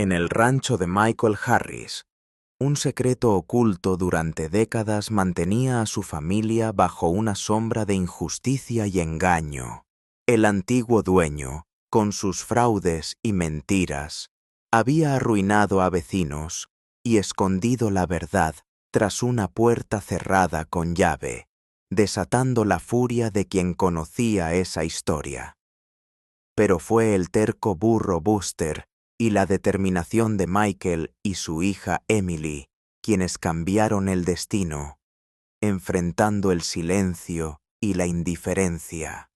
En el rancho de Michael Harris, un secreto oculto durante décadas mantenía a su familia bajo una sombra de injusticia y engaño. El antiguo dueño, con sus fraudes y mentiras, había arruinado a vecinos y escondido la verdad tras una puerta cerrada con llave, desatando la furia de quien conocía esa historia. Pero fue el terco burro Buster y la determinación de Michael y su hija Emily quienes cambiaron el destino, enfrentando el silencio y la indiferencia.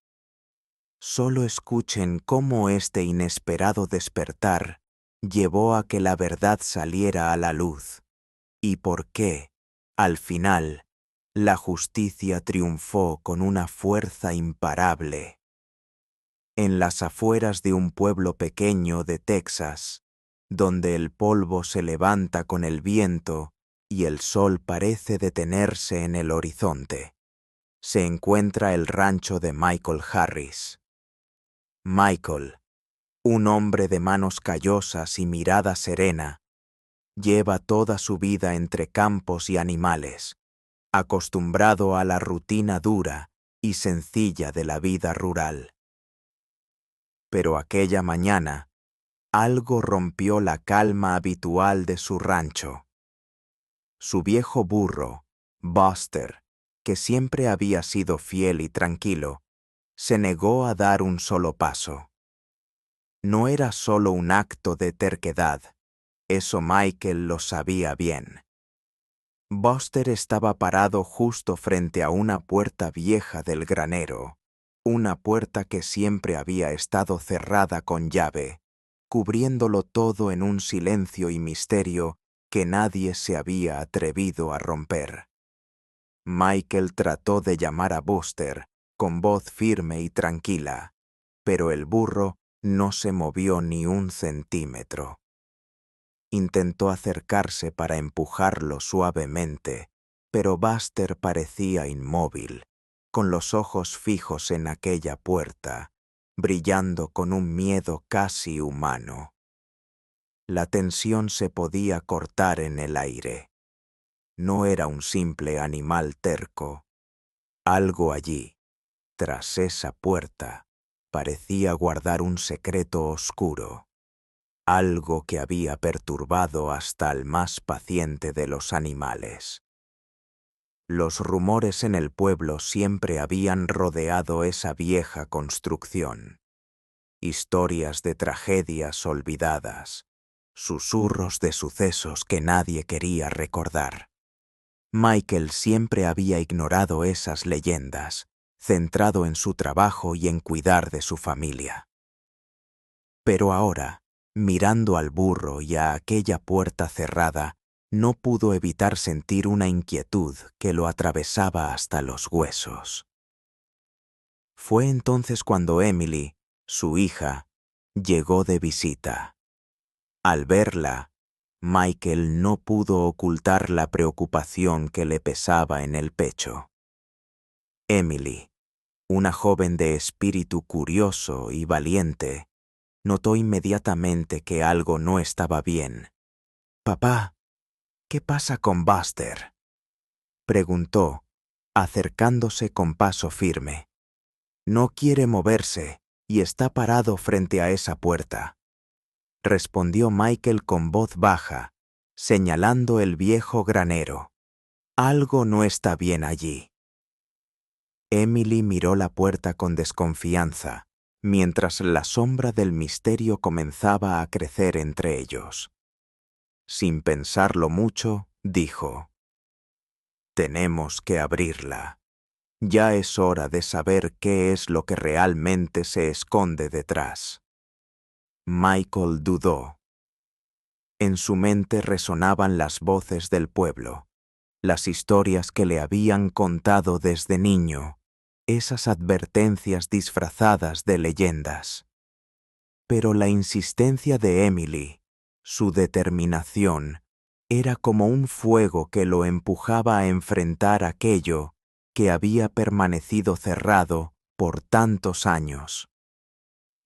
Solo escuchen cómo este inesperado despertar llevó a que la verdad saliera a la luz, y por qué, al final, la justicia triunfó con una fuerza imparable. En las afueras de un pueblo pequeño de Texas, donde el polvo se levanta con el viento y el sol parece detenerse en el horizonte, se encuentra el rancho de Michael Harris. Michael, un hombre de manos callosas y mirada serena, lleva toda su vida entre campos y animales, acostumbrado a la rutina dura y sencilla de la vida rural. Pero aquella mañana, algo rompió la calma habitual de su rancho. Su viejo burro, Buster, que siempre había sido fiel y tranquilo, se negó a dar un solo paso. No era solo un acto de terquedad, eso Michael lo sabía bien. Buster estaba parado justo frente a una puerta vieja del granero, una puerta que siempre había estado cerrada con llave, cubriéndolo todo en un silencio y misterio que nadie se había atrevido a romper. Michael trató de llamar a Buster con voz firme y tranquila, pero el burro no se movió ni un centímetro. Intentó acercarse para empujarlo suavemente, pero Buster parecía inmóvil, con los ojos fijos en aquella puerta, brillando con un miedo casi humano. La tensión se podía cortar en el aire. No era un simple animal terco. Algo allí, tras esa puerta, parecía guardar un secreto oscuro. Algo que había perturbado hasta al más paciente de los animales. Los rumores en el pueblo siempre habían rodeado esa vieja construcción. Historias de tragedias olvidadas, susurros de sucesos que nadie quería recordar. Michael siempre había ignorado esas leyendas, centrado en su trabajo y en cuidar de su familia. Pero ahora, mirando al burro y a aquella puerta cerrada, no pudo evitar sentir una inquietud que lo atravesaba hasta los huesos. Fue entonces cuando Emily, su hija, llegó de visita. Al verla, Michael no pudo ocultar la preocupación que le pesaba en el pecho. Emily, una joven de espíritu curioso y valiente, notó inmediatamente que algo no estaba bien. «Papá, ¿qué pasa con Buster?», preguntó, acercándose con paso firme. «No quiere moverse y está parado frente a esa puerta», respondió Michael con voz baja, señalando el viejo granero. «Algo no está bien allí». Emily miró la puerta con desconfianza, mientras la sombra del misterio comenzaba a crecer entre ellos. Sin pensarlo mucho, dijo: «Tenemos que abrirla. Ya es hora de saber qué es lo que realmente se esconde detrás». Michael dudó. En su mente resonaban las voces del pueblo, las historias que le habían contado desde niño, esas advertencias disfrazadas de leyendas. Pero la insistencia de Emily, su determinación, era como un fuego que lo empujaba a enfrentar aquello que había permanecido cerrado por tantos años.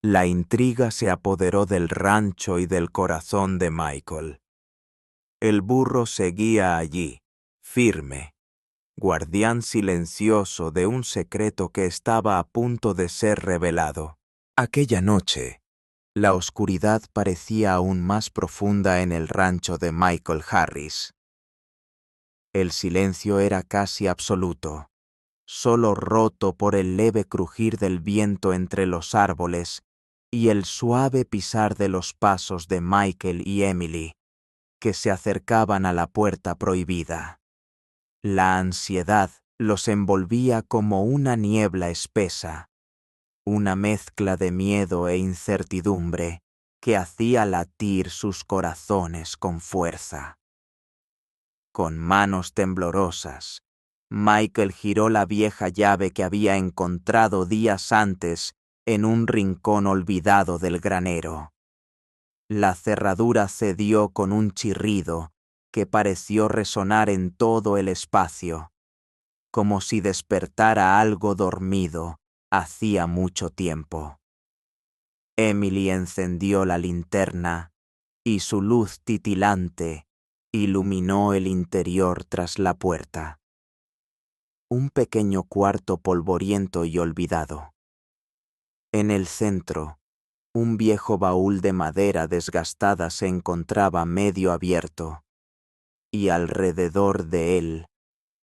La intriga se apoderó del rancho y del corazón de Michael. El burro seguía allí, firme, guardián silencioso de un secreto que estaba a punto de ser revelado. Aquella noche, la oscuridad parecía aún más profunda en el rancho de Michael Harris. El silencio era casi absoluto, solo roto por el leve crujir del viento entre los árboles y el suave pisar de los pasos de Michael y Emily, que se acercaban a la puerta prohibida. La ansiedad los envolvía como una niebla espesa, una mezcla de miedo e incertidumbre que hacía latir sus corazones con fuerza. Con manos temblorosas, Michael giró la vieja llave que había encontrado días antes en un rincón olvidado del granero. La cerradura cedió con un chirrido que pareció resonar en todo el espacio, como si despertara algo dormido hacía mucho tiempo. Emily encendió la linterna y su luz titilante iluminó el interior tras la puerta. Un pequeño cuarto polvoriento y olvidado. En el centro, un viejo baúl de madera desgastada se encontraba medio abierto, y alrededor de él,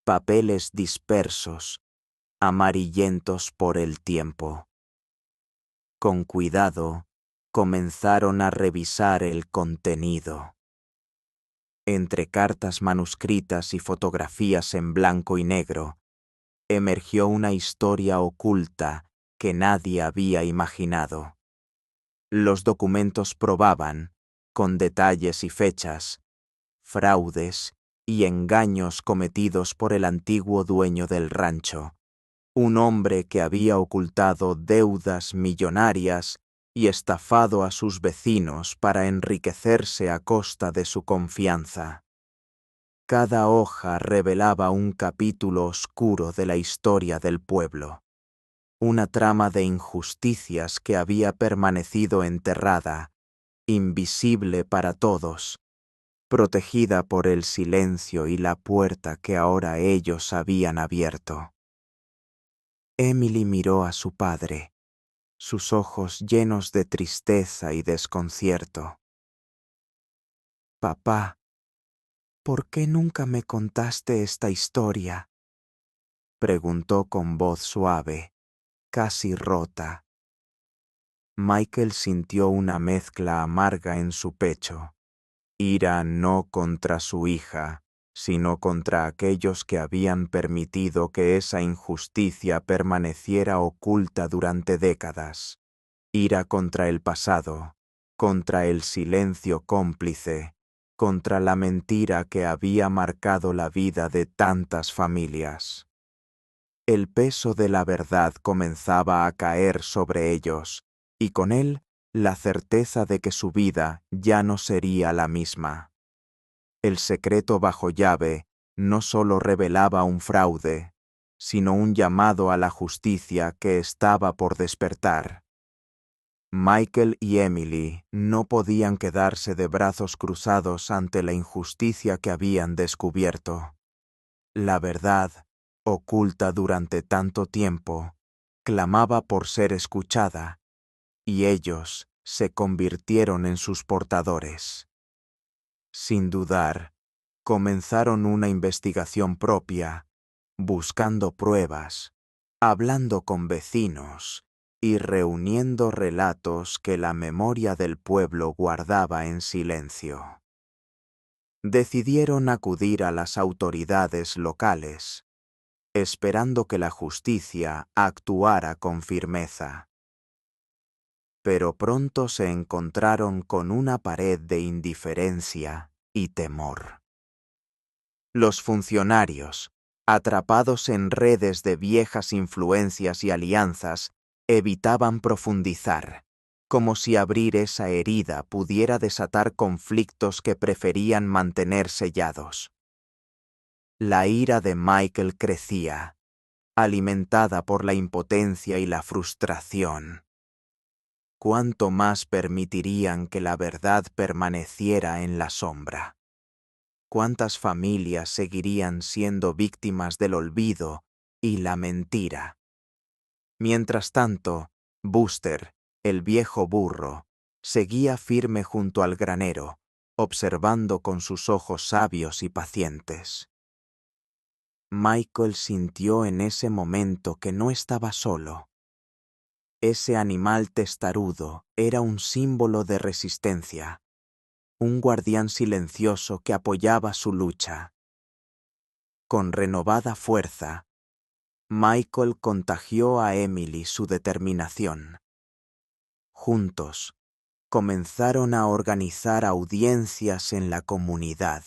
papeles dispersos, amarillentos por el tiempo. Con cuidado, comenzaron a revisar el contenido. Entre cartas manuscritas y fotografías en blanco y negro, emergió una historia oculta que nadie había imaginado. Los documentos probaban, con detalles y fechas, fraudes y engaños cometidos por el antiguo dueño del rancho, un hombre que había ocultado deudas millonarias y estafado a sus vecinos para enriquecerse a costa de su confianza. Cada hoja revelaba un capítulo oscuro de la historia del pueblo, una trama de injusticias que había permanecido enterrada, invisible para todos, protegida por el silencio y la puerta que ahora ellos habían abierto. Emily miró a su padre, sus ojos llenos de tristeza y desconcierto. «Papá, ¿por qué nunca me contaste esta historia?», preguntó con voz suave, casi rota. Michael sintió una mezcla amarga en su pecho, ira no contra su hija, sino contra aquellos que habían permitido que esa injusticia permaneciera oculta durante décadas. Ira contra el pasado, contra el silencio cómplice, contra la mentira que había marcado la vida de tantas familias. El peso de la verdad comenzaba a caer sobre ellos, y con él la certeza de que su vida ya no sería la misma. El secreto bajo llave no solo revelaba un fraude, sino un llamado a la justicia que estaba por despertar. Michael y Emily no podían quedarse de brazos cruzados ante la injusticia que habían descubierto. La verdad, oculta durante tanto tiempo, clamaba por ser escuchada, y ellos se convirtieron en sus portadores. Sin dudar, comenzaron una investigación propia, buscando pruebas, hablando con vecinos y reuniendo relatos que la memoria del pueblo guardaba en silencio. Decidieron acudir a las autoridades locales, esperando que la justicia actuara con firmeza. Pero pronto se encontraron con una pared de indiferencia y temor. Los funcionarios, atrapados en redes de viejas influencias y alianzas, evitaban profundizar, como si abrir esa herida pudiera desatar conflictos que preferían mantener sellados. La ira de Michael crecía, alimentada por la impotencia y la frustración. ¿cuánto más permitirían que la verdad permaneciera en la sombra? ¿Cuántas familias seguirían siendo víctimas del olvido y la mentira? Mientras tanto, Buster, el viejo burro, seguía firme junto al granero, observando con sus ojos sabios y pacientes. Michael sintió en ese momento que no estaba solo. Ese animal testarudo era un símbolo de resistencia, un guardián silencioso que apoyaba su lucha. Con renovada fuerza, Michael contagió a Emily su determinación. Juntos, comenzaron a organizar audiencias en la comunidad.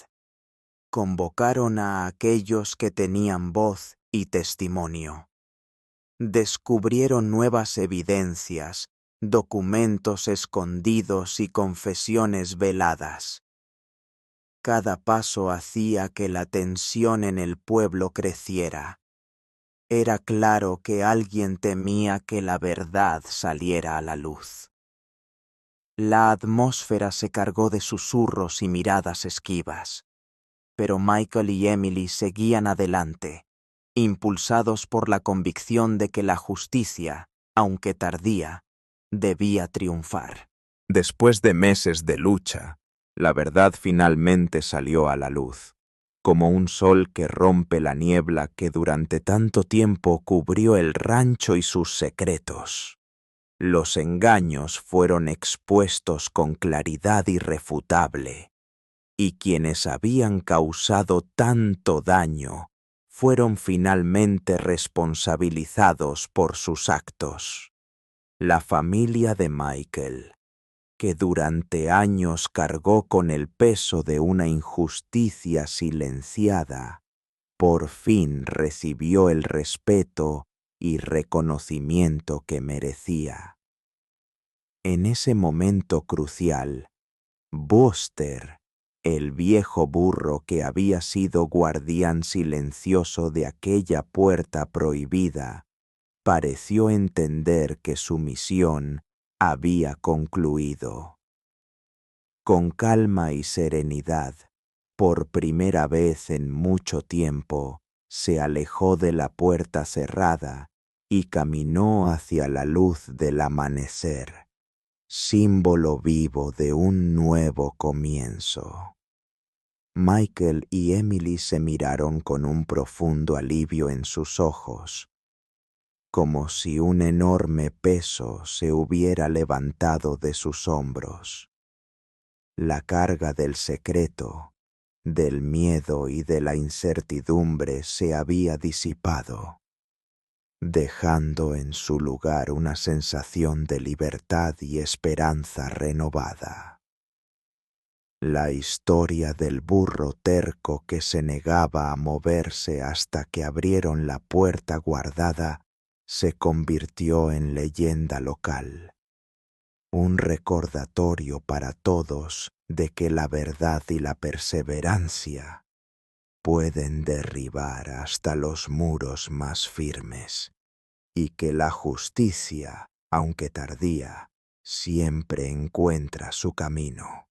Convocaron a aquellos que tenían voz y testimonio. Descubrieron nuevas evidencias, documentos escondidos y confesiones veladas. Cada paso hacía que la tensión en el pueblo creciera. Era claro que alguien temía que la verdad saliera a la luz. La atmósfera se cargó de susurros y miradas esquivas, pero Michael y Emily seguían adelante, impulsados por la convicción de que la justicia, aunque tardía, debía triunfar. Después de meses de lucha, la verdad finalmente salió a la luz, como un sol que rompe la niebla que durante tanto tiempo cubrió el rancho y sus secretos. Los engaños fueron expuestos con claridad irrefutable, y quienes habían causado tanto daño fueron finalmente responsabilizados por sus actos. La familia de Michael, que durante años cargó con el peso de una injusticia silenciada, por fin recibió el respeto y reconocimiento que merecía. En ese momento crucial, Buster, el viejo burro que había sido guardián silencioso de aquella puerta prohibida, pareció entender que su misión había concluido. Con calma y serenidad, por primera vez en mucho tiempo, se alejó de la puerta cerrada y caminó hacia la luz del amanecer, símbolo vivo de un nuevo comienzo. Michael y Emily se miraron con un profundo alivio en sus ojos, como si un enorme peso se hubiera levantado de sus hombros. La carga del secreto, del miedo y de la incertidumbre se había disipado, dejando en su lugar una sensación de libertad y esperanza renovada. La historia del burro terco que se negaba a moverse hasta que abrieron la puerta guardada se convirtió en leyenda local. Un recordatorio para todos de que la verdad y la perseverancia pueden derribar hasta los muros más firmes, y que la justicia, aunque tardía, siempre encuentra su camino.